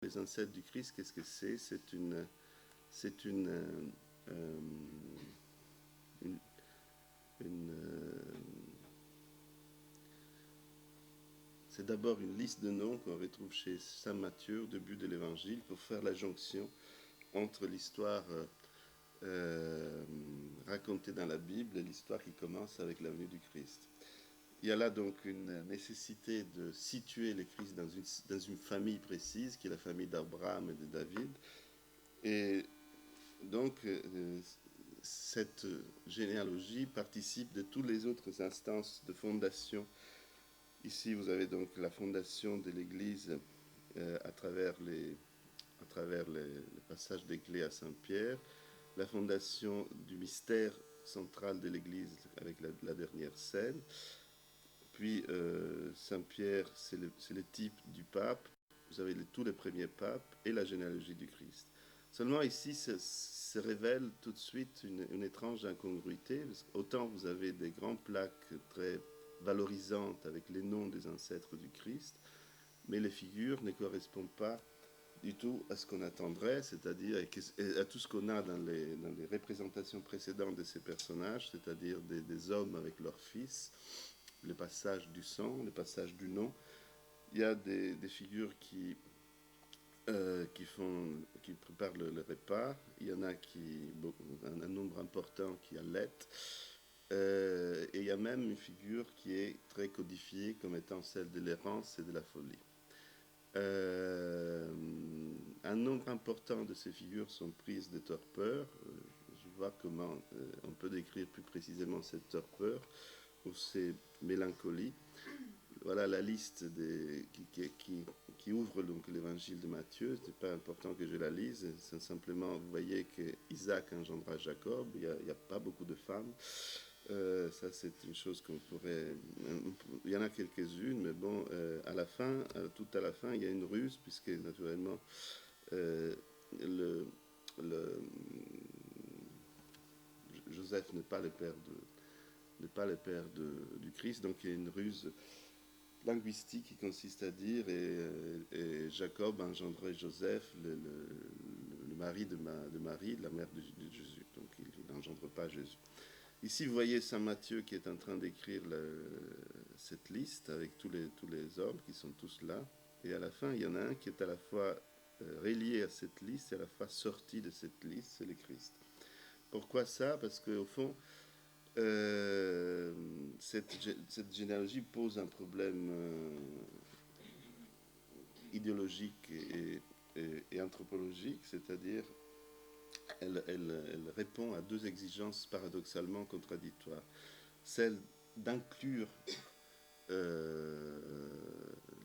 Les ancêtres du Christ, qu'est-ce que c'est? C'est une, euh, une, c'est d'abord une liste de noms qu'on retrouve chez saint Matthieu au début de l'Évangile pour faire la jonction entre l'histoire racontée dans la Bible et l'histoire qui commence avec la venue du Christ. Il y a là donc une nécessité de situer le Christ dans une famille précise, qui est la famille d'Abraham et de David. Et donc, cette généalogie participe de toutes les autres instances de fondation. Ici, vous avez donc la fondation de l'Église à travers le passage des clés à Saint-Pierre, la fondation du mystère central de l'Église avec la dernière scène. Puis Saint-Pierre, c'est le type du pape. Vous avez tous les premiers papes et la généalogie du Christ. Seulement ici, se révèle tout de suite une étrange incongruité. Autant vous avez des grandes plaques très valorisantes avec les noms des ancêtres du Christ, mais les figures ne correspondent pas du tout à ce qu'on attendrait, c'est-à-dire à tout ce qu'on a dans les représentations précédentes de ces personnages, c'est-à-dire des hommes avec leurs fils, le passage du sang, le passage du nom. Il y a des figures qui préparent le repas. Il y en a un nombre important qui allaitent. Et il y a même une figure qui est très codifiée comme étant celle de l'errance et de la folie. Un nombre important de ces figures sont prises de torpeur. Je vois comment on peut décrire plus précisément cette torpeur ou ces mélancolies. Voilà la liste qui ouvre donc l'évangile de Matthieu. Ce n'est pas important que je la lise, c'est simplement, vous voyez que Isaac engendra Jacob, il n'y a pas beaucoup de femmes. Ça, c'est une chose qu'on pourrait... Il y en a quelques-unes, mais bon, à la fin, tout à la fin, il y a une ruse, puisque naturellement, Joseph n'est pas le père du Christ, donc il y a une ruse linguistique qui consiste à dire et Jacob engendrait Joseph, le mari de Marie, la mère de Jésus. Donc il n'engendre pas Jésus. Ici, vous voyez Saint Matthieu qui est en train d'écrire cette liste avec tous les hommes qui sont tous là. Et à la fin, il y en a un qui est à la fois relié à cette liste et à la fois sorti de cette liste, c'est le Christ. Pourquoi ça? Parce qu'au fond, cette généalogie pose un problème idéologique et anthropologique, c'est-à-dire elle répond à deux exigences paradoxalement contradictoires. Celle d'inclure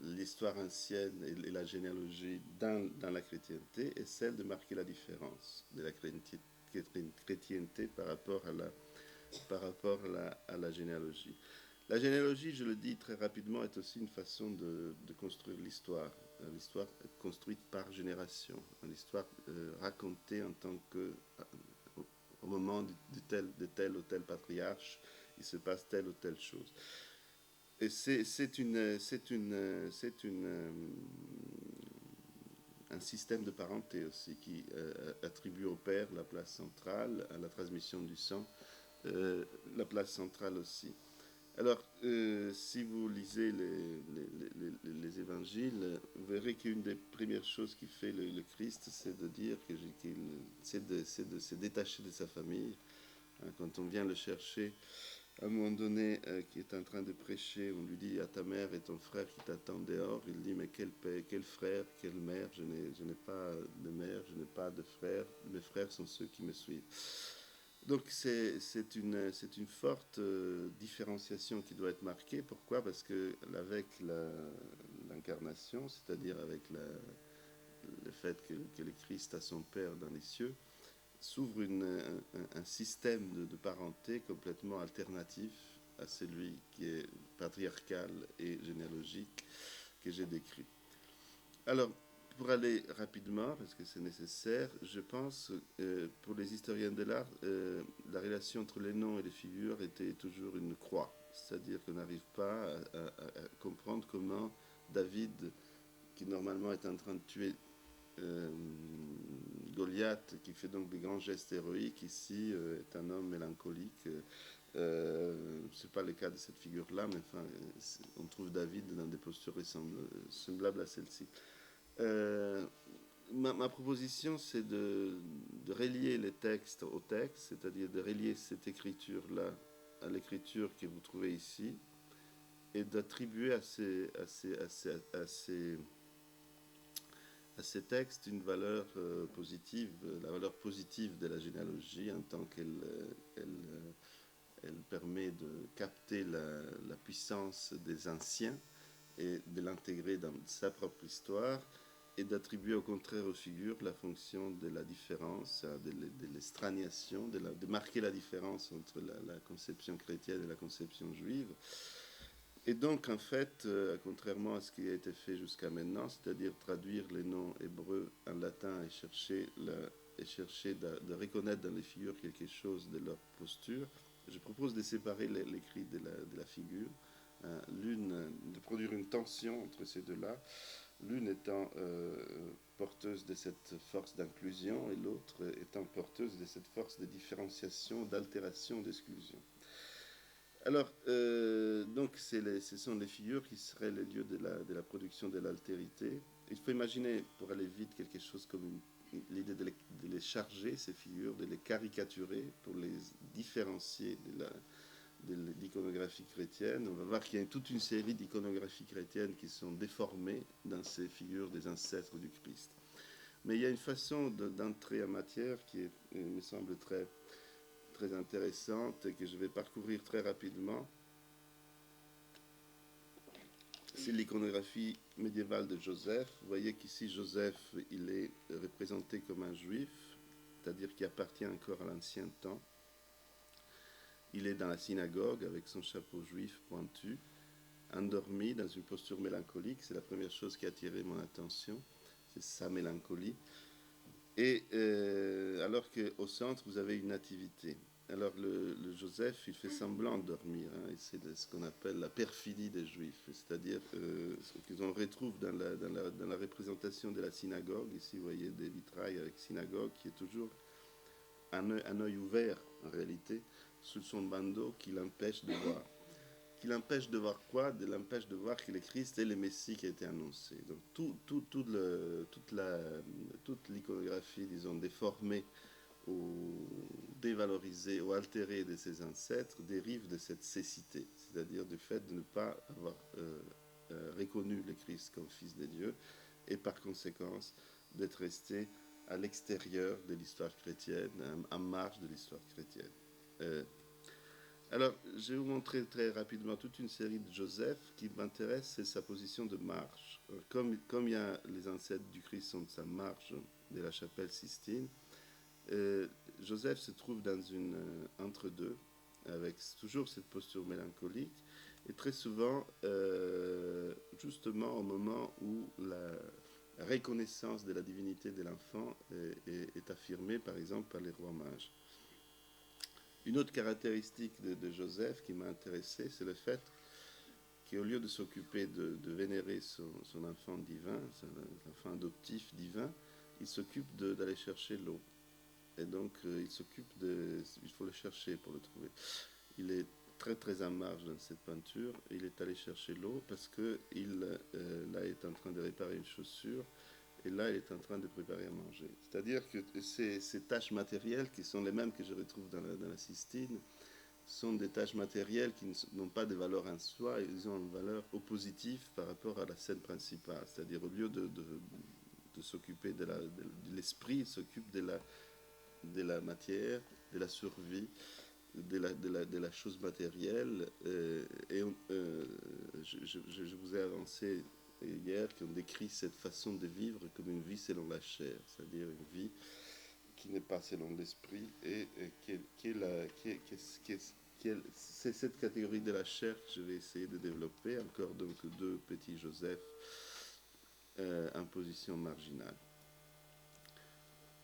l'histoire ancienne et la généalogie dans la chrétienté, et celle de marquer la différence de la chrétienté par rapport à la généalogie. La généalogie, je le dis très rapidement, est aussi une façon de construire l'histoire. L'histoire construite par génération. L'histoire racontée en tant que, au moment de tel ou tel patriarche, il se passe telle ou telle chose. Et c'est un système de parenté aussi qui attribue au père la place centrale, à la transmission du sang, la place centrale aussi. Alors, si vous lisez les évangiles, vous verrez qu'une des premières choses qui fait le Christ, c'est de dire c'est de se détacher de sa famille. Hein, quand on vient le chercher, à un moment donné, qui est en train de prêcher, on lui dit à ta mère et ton frère qui t'attendent dehors. Il dit mais quel frère, quelle mère, je n'ai pas de mère, je n'ai pas de frère, mes frères sont ceux qui me suivent. Donc c'est une forte différenciation qui doit être marquée. Pourquoi? Parce que avec l'incarnation, c'est-à-dire avec le fait que le Christ a son Père dans les cieux, s'ouvre un système de parenté complètement alternatif à celui qui est patriarcal et généalogique que j'ai décrit. Alors, pour aller rapidement, parce que c'est nécessaire, je pense, pour les historiens de l'art, la relation entre les noms et les figures était toujours une croix. C'est-à-dire qu'on n'arrive pas à comprendre comment David, qui normalement est en train de tuer Goliath, qui fait donc des grands gestes héroïques, ici est un homme mélancolique. Ce n'est pas le cas de cette figure-là, mais enfin, on trouve David dans des postures semblables à celle-ci. Ma proposition, c'est de relier les textes au texte, c'est-à-dire de relier cette écriture-là à l'écriture que vous trouvez ici, et d'attribuer à ces textes une valeur positive, la valeur positive de la généalogie, en tant elle permet de capter la puissance des anciens et de l'intégrer dans sa propre histoire, et d'attribuer au contraire aux figures la fonction de la différence, de l'estraniation, de marquer la différence entre la conception chrétienne et la conception juive. Et donc, en fait, contrairement à ce qui a été fait jusqu'à maintenant, c'est-à-dire traduire les noms hébreux en latin et chercher de reconnaître dans les figures quelque chose de leur posture, je propose de séparer l'écrit de la figure, de produire une tension entre ces deux-là, l'une étant porteuse de cette force d'inclusion et l'autre étant porteuse de cette force de différenciation, d'altération, d'exclusion. Alors, donc, ce sont les figures qui seraient les lieux de la production de l'altérité. Il faut imaginer, pour aller vite, quelque chose comme l'idée de les charger, ces figures, de les caricaturer pour les différencier de l'iconographie chrétienne. On va voir qu'il y a toute une série d'iconographies chrétiennes qui sont déformées dans ces figures des ancêtres du Christ. Mais il y a une façon d'entrer en matière qui me semble très intéressante et que je vais parcourir très rapidement. C'est l'iconographie médiévale de Joseph. Vous voyez qu'ici, Joseph, il est représenté comme un juif, c'est-à-dire qui appartient encore à l'ancien temps. Il est dans la synagogue avec son chapeau juif pointu, endormi dans une posture mélancolique. C'est la première chose qui a attiré mon attention, c'est sa mélancolie. Et alors qu'au centre, vous avez une nativité. Alors le Joseph, il fait semblant de dormir, hein, et c'est ce qu'on appelle la perfidie des Juifs, c'est-à-dire ce qu'on retrouve dans la représentation de la synagogue. Ici, vous voyez des vitrailles avec synagogue, qui est toujours un œil ouvert, en réalité, sous son bandeau, qui l'empêche de voir. Qui l'empêche de voir quoi? De l'empêche de voir que le Christ est le Messie qui a été annoncé. Donc toute l'iconographie, disons, déformée ou dévalorisée ou altérée de ses ancêtres dérive de cette cécité, c'est-à-dire du fait de ne pas avoir reconnu le Christ comme Fils de Dieu, et par conséquence d'être resté à l'extérieur de l'histoire chrétienne, en marge de l'histoire chrétienne. Alors, je vais vous montrer très rapidement toute une série de Joseph. Qui m'intéresse, c'est sa position de marge. Comme il y a les ancêtres du Christ sont de sa marge de la chapelle Sistine, Joseph se trouve dans une entre-deux, avec toujours cette posture mélancolique, et très souvent, justement au moment où la reconnaissance de la divinité de l'enfant est affirmée, par exemple, par les rois mages. Une autre caractéristique de Joseph qui m'a intéressé, c'est le fait qu'au lieu de s'occuper de vénérer son enfant divin, son enfant adoptif divin, il s'occupe d'aller chercher l'eau. Et donc, il faut le chercher pour le trouver. Il est très très en marge dans cette peinture. Il est allé chercher l'eau parce qu'il là est en train de réparer une chaussure. Et là, il est en train de préparer à manger. C'est-à-dire que ces tâches matérielles, qui sont les mêmes que je retrouve dans la Sistine, sont des tâches matérielles qui n'ont pas de valeur en soi, ils ont une valeur oppositive par rapport à la scène principale. C'est-à-dire, au lieu de s'occuper de l'esprit, il s'occupe de la matière, de la survie, de la chose matérielle. Je vous ai avancé hier qu'on décrit cette façon de vivre comme une vie selon la chair, c'est-à-dire une vie qui n'est pas selon l'esprit, et c'est cette catégorie de la chair que je vais essayer de développer. Encore donc deux petits Joseph en position marginale.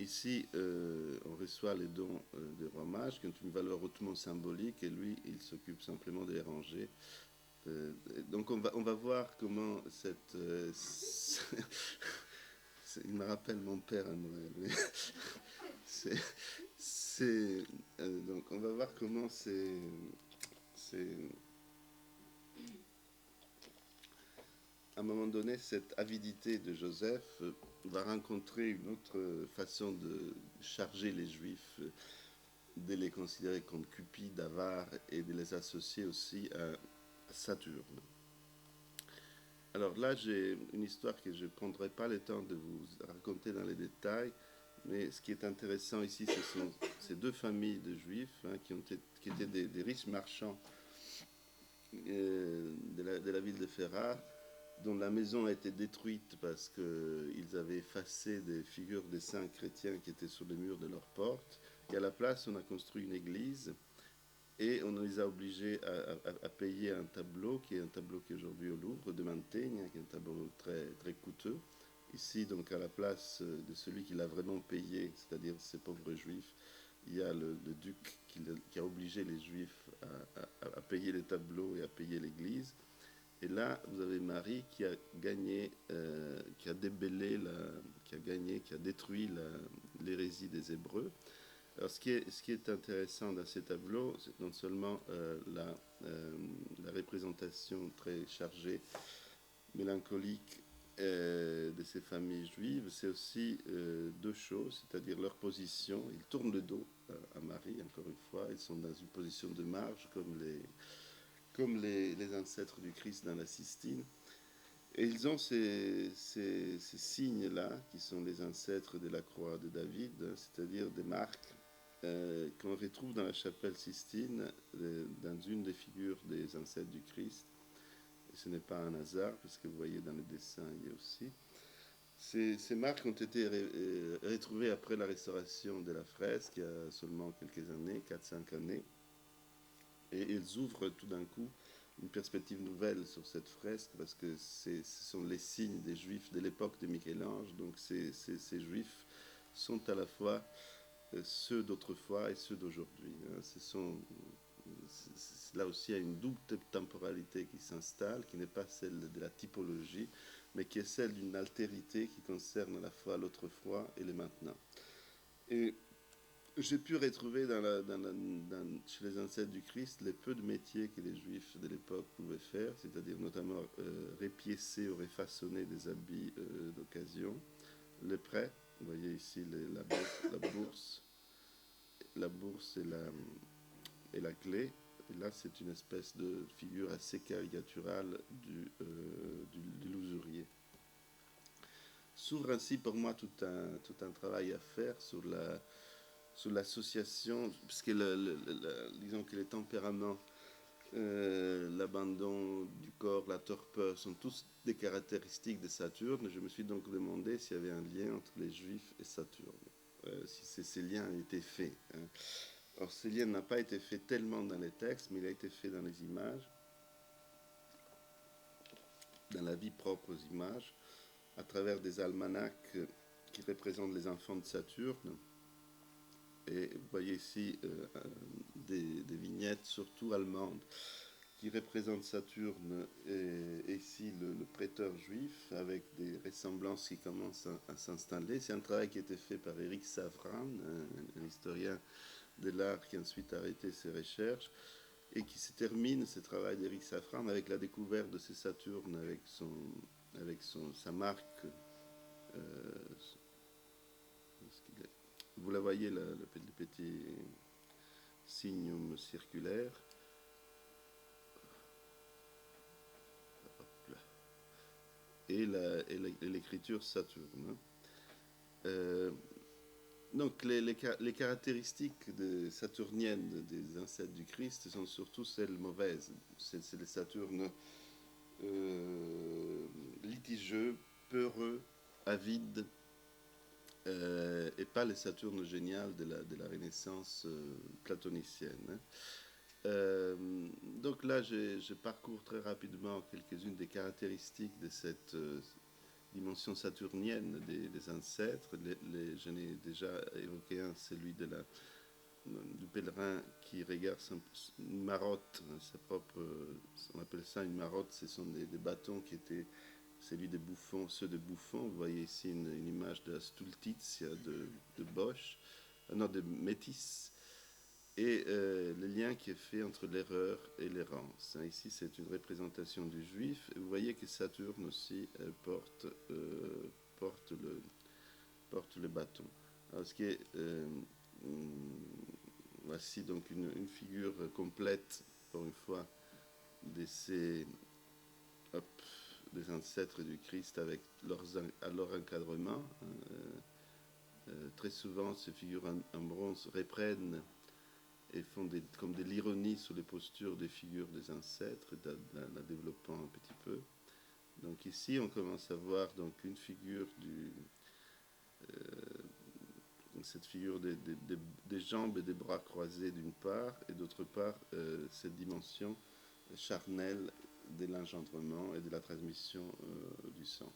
Ici, on reçoit les dons des rois mages qui ont une valeur hautement symbolique, et lui, il s'occupe simplement de les ranger. Donc on va voir comment il me rappelle mon père à Noël. Mais c'est, donc on va voir comment c'est à un moment donné, cette avidité de Joseph va rencontrer une autre façon de charger les Juifs, de les considérer comme cupides, avares, et de les associer aussi à Saturne. Alors là, j'ai une histoire que je ne prendrai pas le temps de vous raconter dans les détails, mais ce qui est intéressant ici, ce sont ces deux familles de Juifs qui étaient des riches marchands de la ville de Ferrare, dont la maison a été détruite parce qu'ils avaient effacé des figures des saints chrétiens qui étaient sur les murs de leur porte. Et à la place, on a construit une église et on les a obligés à payer un tableau, qui est un tableau qui est aujourd'hui au Louvre, de Mantegna, qui est un tableau très, très coûteux. Ici, donc, à la place de celui qui l'a vraiment payé, c'est-à-dire ces pauvres juifs, il y a le duc qui a obligé les juifs à payer les tableaux et à payer l'église. Et là, vous avez Marie qui a gagné, qui a débellé, qui a gagné, qui a détruit l'hérésie des Hébreux. Alors, ce qui est intéressant dans ces tableaux, c'est non seulement la représentation très chargée, mélancolique de ces familles juives, c'est aussi deux choses, c'est-à-dire leur position. Ils tournent le dos à Marie, encore une fois. Ils sont dans une position de marge, comme les ancêtres du Christ dans la Sistine. Et ils ont ces signes-là, qui sont les ancêtres de la croix de David, hein, c'est-à-dire des marques qu'on retrouve dans la chapelle Sistine, dans une des figures des ancêtres du Christ. Et ce n'est pas un hasard, parce que vous voyez dans le dessin, il y a aussi. Ces marques ont été retrouvées après la restauration de la fresque, il y a seulement quelques années, 4-5 années. Et ils ouvrent tout d'un coup une perspective nouvelle sur cette fresque, parce que ce sont les signes des Juifs de l'époque de Michel-Ange. Donc ces Juifs sont à la fois ceux d'autrefois et ceux d'aujourd'hui. Là aussi, il y a une double temporalité qui s'installe, qui n'est pas celle de la typologie, mais qui est celle d'une altérité qui concerne à la fois l'autrefois et le maintenant. Et j'ai pu retrouver chez les ancêtres du Christ les peu de métiers que les Juifs de l'époque pouvaient faire, c'est-à-dire notamment repiécer ou refaçonner des habits d'occasion. Les prêts, vous voyez ici la bourse et la clé. Et là, c'est une espèce de figure assez caricaturale du l'usurier. S'ouvre ainsi pour moi tout un travail à faire sur l'association, puisque disons que les tempéraments, l'abandon du corps, la torpeur, sont tous des caractéristiques de Saturne. Je me suis donc demandé s'il y avait un lien entre les Juifs et Saturne, si ces liens étaient faits. Hein. Alors, ce lien n'a pas été fait tellement dans les textes, mais il a été fait dans les images, dans la vie propre aux images, à travers des almanachs qui représentent les enfants de Saturne. Et vous voyez ici des vignettes, surtout allemandes, qui représentent Saturne et ici le prêteur juif, avec des ressemblances qui commencent à s'installer. C'est un travail qui a été fait par Éric Savran, un historien de l'art qui a ensuite arrêté ses recherches, et qui se termine, ce travail d'Éric Safran, avec la découverte de ces Saturnes, avec sa marque. Euh, vous la voyez, le petit signum circulaire. Et l'écriture Saturne. Euh, Donc les caractéristiques saturniennes des ancêtres du Christ sont surtout celles mauvaises. C'est les Saturnes litigieux, peureux, avides, et pas les Saturnes géniales de la Renaissance platonicienne. Hein. Donc là, je parcours très rapidement quelques-unes des caractéristiques de cette dimension saturnienne des ancêtres. J'en ai déjà évoqué un, celui du pèlerin qui regarde une marotte, sa propre, on appelle ça une marotte, ce sont des bâtons qui étaient celui des bouffons, ceux de bouffons. Vous voyez ici une image de la Stultitia de Bosch, non, de Métis, et le lien qui est fait entre l'erreur et l'errance. Ici, c'est une représentation du juif. Et vous voyez que Saturne aussi porte le bâton. Alors, ce qui est, voici donc une figure complète, pour une fois, de hop, des ancêtres du Christ avec leur encadrement. Très souvent, ces figures en bronze reprennent et font comme de l'ironie sur les postures des figures des ancêtres, la développant un petit peu. Donc ici, on commence à voir donc une figure cette figure des jambes et des bras croisés d'une part, et d'autre part, cette dimension charnelle de l'engendrement et de la transmission du sang.